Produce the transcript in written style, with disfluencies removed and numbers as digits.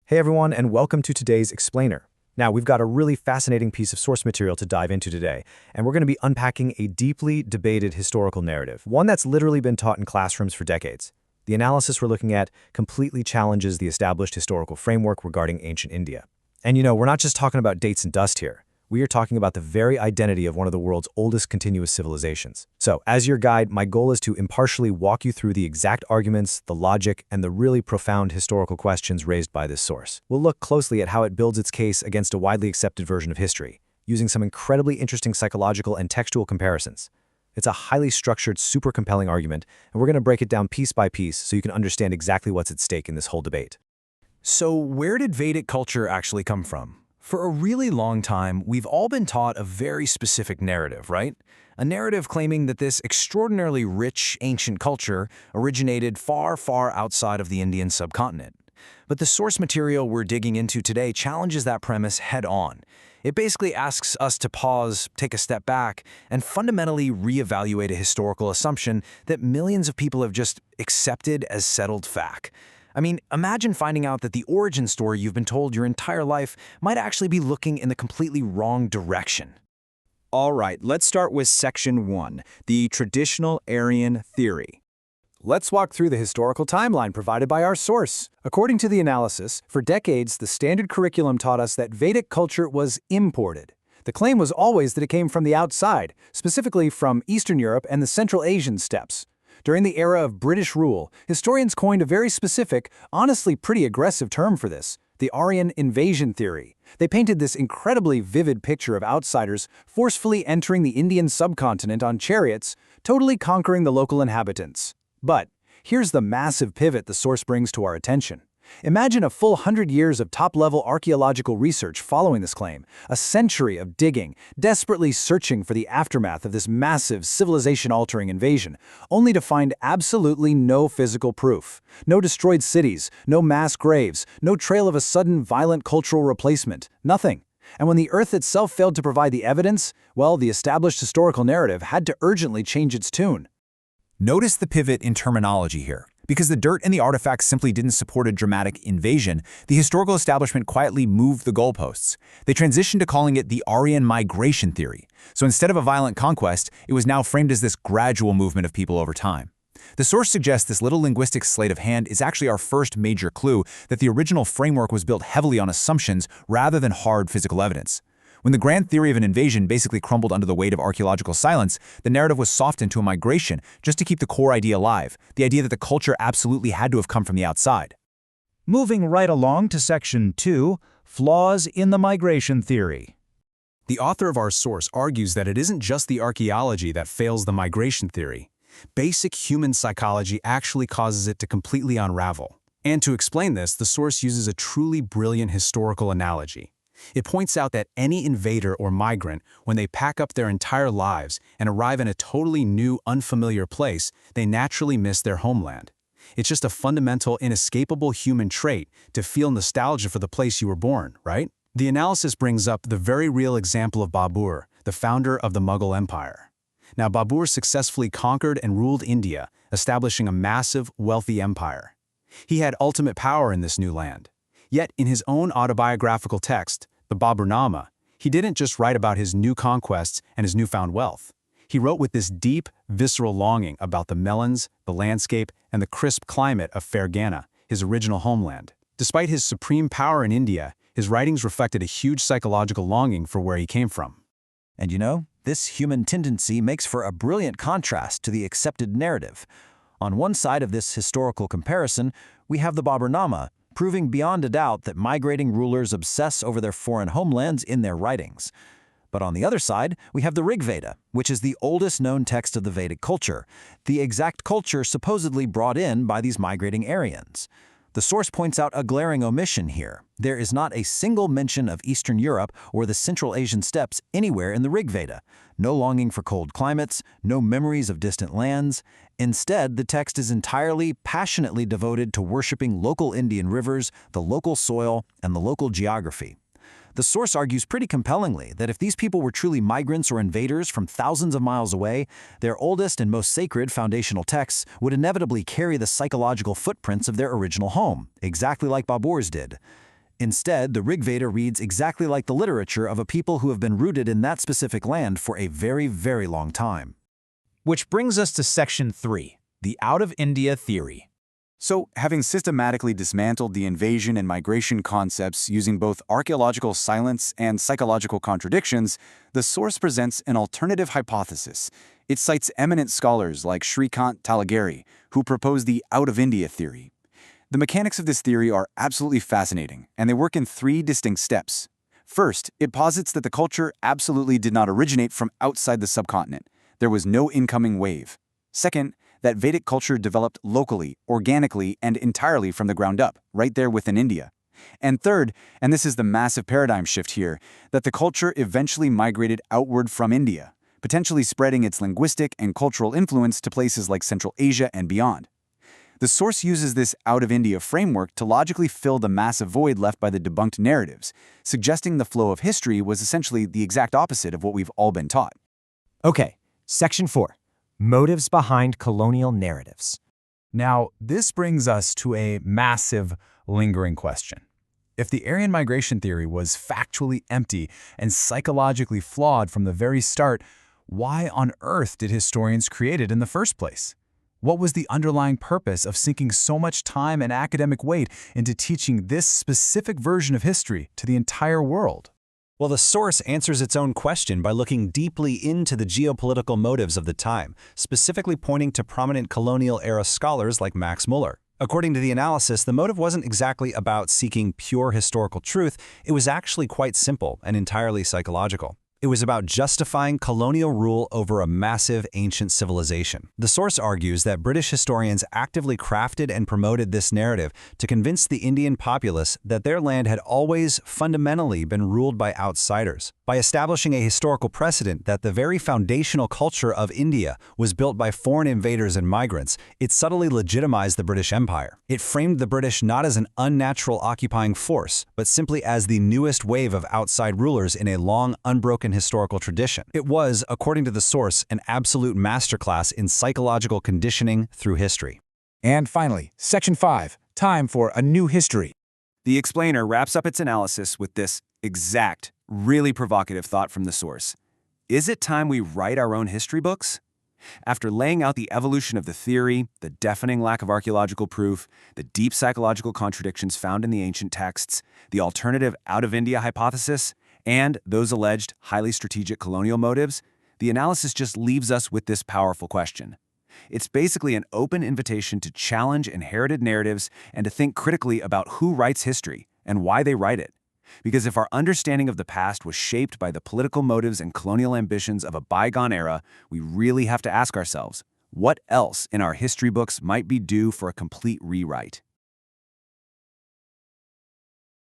Hey everyone, and welcome to today's Explainer. Now, we've got a really fascinating piece of source material to dive into today, and we're going to be unpacking a deeply debated historical narrative, one that's literally been taught in classrooms for decades. The analysis we're looking at completely challenges the established historical framework regarding ancient India. And we're not just talking about dates and dust here. We are talking about the very identity of one of the world's oldest continuous civilizations. So, as your guide, my goal is to impartially walk you through the exact arguments, the logic, and the really profound historical questions raised by this source. We'll look closely at how it builds its case against a widely accepted version of history, using some incredibly interesting psychological and textual comparisons. It's a highly structured, super compelling argument, and we're going to break it down piece by piece so you can understand exactly what's at stake in this whole debate. So, where did Vedic culture actually come from? For a really long time, we've all been taught a very specific narrative, right? A narrative claiming that this extraordinarily rich ancient culture originated far, far outside of the Indian subcontinent. But the source material we're digging into today challenges that premise head-on. It basically asks us to pause, take a step back, and fundamentally reevaluate a historical assumption that millions of people have just accepted as settled fact. I mean, imagine finding out that the origin story you've been told your entire life might actually be looking in the completely wrong direction. All right, let's start with Section 1, the traditional Aryan theory. Let's walk through the historical timeline provided by our source. According to the analysis, for decades, the standard curriculum taught us that Vedic culture was imported. The claim was always that it came from the outside, specifically from Eastern Europe and the Central Asian steppes. During the era of British rule, historians coined a very specific, honestly pretty aggressive term for this, the Aryan Invasion Theory. They painted this incredibly vivid picture of outsiders forcefully entering the Indian subcontinent on chariots, totally conquering the local inhabitants. But here's the massive pivot the source brings to our attention. Imagine a full 100 years of top-level archaeological research following this claim, a century of digging, desperately searching for the aftermath of this massive civilization-altering invasion, only to find absolutely no physical proof. No destroyed cities, no mass graves, no trail of a sudden violent cultural replacement, nothing. And when the Earth itself failed to provide the evidence, well, the established historical narrative had to urgently change its tune. Notice the pivot in terminology here. Because the dirt and the artifacts simply didn't support a dramatic invasion, the historical establishment quietly moved the goalposts. They transitioned to calling it the Aryan Migration Theory. So instead of a violent conquest, it was now framed as this gradual movement of people over time. The source suggests this little linguistic sleight of hand is actually our first major clue that the original framework was built heavily on assumptions rather than hard physical evidence. When the grand theory of an invasion basically crumbled under the weight of archaeological silence, the narrative was softened to a migration just to keep the core idea alive, the idea that the culture absolutely had to have come from the outside. Moving right along to Section 2, Flaws in the Migration Theory. The author of our source argues that it isn't just the archaeology that fails the migration theory. Basic human psychology actually causes it to completely unravel. And to explain this, the source uses a truly brilliant historical analogy. It points out that any invader or migrant, when they pack up their entire lives and arrive in a totally new, unfamiliar place, they naturally miss their homeland. It's just a fundamental, inescapable human trait to feel nostalgia for the place you were born, right? The analysis brings up the very real example of Babur, the founder of the Mughal Empire. Now, Babur successfully conquered and ruled India, establishing a massive, wealthy empire. He had ultimate power in this new land. Yet, in his own autobiographical text, the Baburnama, he didn't just write about his new conquests and his newfound wealth. He wrote with this deep, visceral longing about the melons, the landscape, and the crisp climate of Fergana, his original homeland. Despite his supreme power in India, his writings reflected a huge psychological longing for where he came from. And this human tendency makes for a brilliant contrast to the accepted narrative. On one side of this historical comparison, we have the Baburnama, proving beyond a doubt that migrating rulers obsess over their foreign homelands in their writings. But on the other side, we have the Rigveda, which is the oldest known text of the Vedic culture, the exact culture supposedly brought in by these migrating Aryans. The source points out a glaring omission here. There is not a single mention of Eastern Europe or the Central Asian steppes anywhere in the Rigveda. No longing for cold climates, no memories of distant lands. Instead, the text is entirely, passionately devoted to worshiping local Indian rivers, the local soil, and the local geography. The source argues pretty compellingly that if these people were truly migrants or invaders from thousands of miles away, their oldest and most sacred foundational texts would inevitably carry the psychological footprints of their original home, exactly like Babur's did. Instead, the Rigveda reads exactly like the literature of a people who have been rooted in that specific land for a very, very long time. Which brings us to Section 3, the Out of India Theory. So, having systematically dismantled the invasion and migration concepts using both archaeological silence and psychological contradictions, the source presents an alternative hypothesis. It cites eminent scholars like Shrikant Talageri, who propose the Out of India theory. The mechanics of this theory are absolutely fascinating, and they work in 3 distinct steps. First, it posits that the culture absolutely did not originate from outside the subcontinent. There was no incoming wave. Second, that Vedic culture developed locally, organically, and entirely from the ground up, right there within India. And third, and this is the massive paradigm shift here, that the culture eventually migrated outward from India, potentially spreading its linguistic and cultural influence to places like Central Asia and beyond. The source uses this out-of-India framework to logically fill the massive void left by the debunked narratives, suggesting the flow of history was essentially the exact opposite of what we've all been taught. Okay, Section 4. Motives behind colonial narratives. Now, this brings us to a massive, lingering question. If the Aryan migration theory was factually empty and psychologically flawed from the very start, why on earth did historians create it in the first place? What was the underlying purpose of sinking so much time and academic weight into teaching this specific version of history to the entire world? Well, the source answers its own question by looking deeply into the geopolitical motives of the time, specifically pointing to prominent colonial-era scholars like Max Muller. According to the analysis, the motive wasn't exactly about seeking pure historical truth, it was actually quite simple and entirely psychological. It was about justifying colonial rule over a massive ancient civilization. The source argues that British historians actively crafted and promoted this narrative to convince the Indian populace that their land had always fundamentally been ruled by outsiders. By establishing a historical precedent that the very foundational culture of India was built by foreign invaders and migrants, it subtly legitimized the British Empire. It framed the British not as an unnatural occupying force, but simply as the newest wave of outside rulers in a long, unbroken historical tradition. It was, according to the source, an absolute masterclass in psychological conditioning through history. And finally, Section 5, time for a new history. The explainer wraps up its analysis with this exact, really provocative thought from the source. Is it time we write our own history books? After laying out the evolution of the theory, the deafening lack of archaeological proof, the deep psychological contradictions found in the ancient texts, the alternative out-of-India hypothesis, and those alleged highly strategic colonial motives, the analysis just leaves us with this powerful question. It's basically an open invitation to challenge inherited narratives and to think critically about who writes history and why they write it. Because if our understanding of the past was shaped by the political motives and colonial ambitions of a bygone era, we really have to ask ourselves, what else in our history books might be due for a complete rewrite?